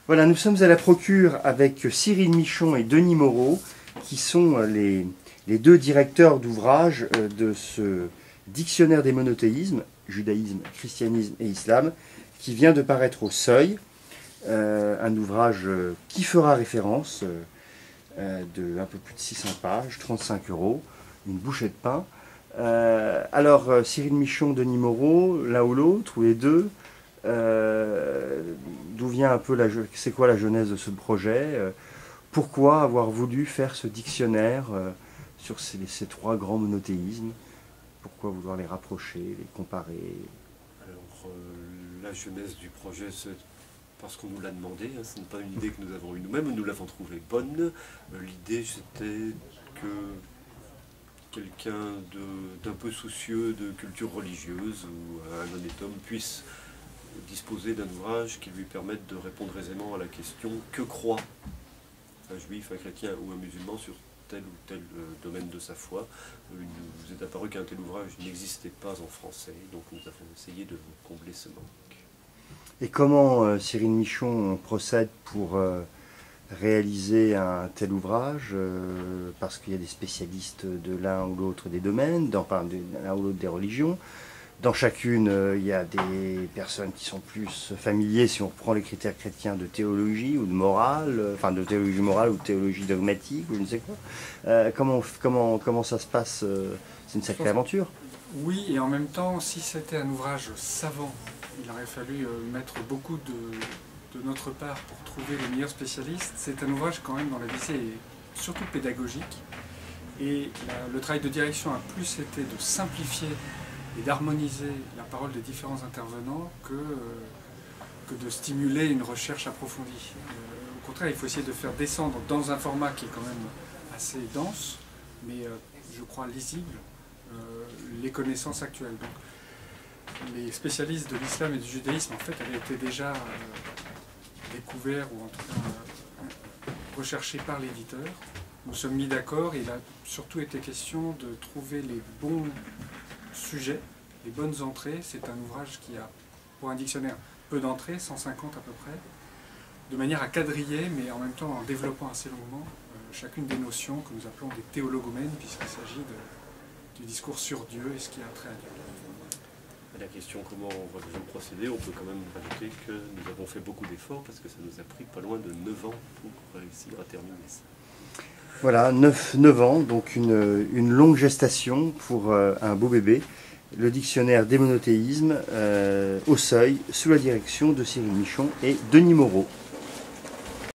Voilà, nous sommes à la Procure avec Cyril Michon et Denis Moreau, qui sont les deux directeurs d'ouvrage de ce dictionnaire des monothéismes, judaïsme, christianisme et islam, qui vient de paraître au Seuil, un ouvrage qui fera référence de un peu plus de 600 pages, 35 €, une bouchée de pain. Alors, Cyril Michon, Denis Moreau, l'un ou l'autre, ou les deux, d'où vient un peu c'est quoi la genèse de ce projet, pourquoi avoir voulu faire ce dictionnaire sur ces trois grands monothéismes, pourquoi vouloir les rapprocher, les comparer? Alors, la genèse du projet, c'est parce qu'on nous l'a demandé, hein, ce n'est pas une idée que nous avons eue nous-mêmes, nous l'avons trouvée bonne. L'idée, c'était que quelqu'un d'un peu soucieux de culture religieuse ou un honnête homme puisse disposer d'un ouvrage qui lui permette de répondre aisément à la question que croit un juif, un chrétien ou un musulman sur tel ou tel domaine de sa foi. Il nous est apparu qu'un tel ouvrage n'existait pas en français, donc nous avons essayé de combler ce manque. Et comment, Cyril Michon, on procède pour réaliser un tel ouvrage, parce qu'il y a des spécialistes de l'un ou l'autre des domaines, de l'un ou l'autre des religions. Dans chacune, il y a des personnes qui sont plus familiers, si on reprend les critères chrétiens, de théologie ou de morale, enfin de théologie morale ou de théologie dogmatique ou je ne sais quoi. Comment ça se passe? C'est une sacrée aventure. Oui, et en même temps, si c'était un ouvrage savant, il aurait fallu mettre beaucoup de notre part pour trouver les meilleurs spécialistes. C'est un ouvrage quand même dont la visée est surtout pédagogique. Et le travail de direction a plus été de simplifier et d'harmoniser la parole des différents intervenants que de stimuler une recherche approfondie. Au contraire, il faut essayer de faire descendre dans un format qui est quand même assez dense, mais je crois lisible, les connaissances actuelles. Donc, les spécialistes de l'islam et du judaïsme, en fait, avaient été déjà découverts, ou en tout cas recherchés par l'éditeur. Nous sommes mis d'accord et il a surtout été question de trouver les bons sujets, les bonnes entrées. C'est un ouvrage qui a, pour un dictionnaire, peu d'entrées, 150 à peu près, de manière à quadriller, mais en même temps en développant assez longuement chacune des notions que nous appelons des théologomènes, puisqu'il s'agit du discours sur Dieu et ce qui a trait à Dieu. À la question comment va-t-on procéder, on peut quand même rajouter que nous avons fait beaucoup d'efforts parce que ça nous a pris pas loin de 9 ans pour réussir à terminer ça. Voilà, 9 ans, donc une longue gestation pour un beau bébé. Le dictionnaire des monothéismes au Seuil, sous la direction de Cyril Michon et Denis Moreau.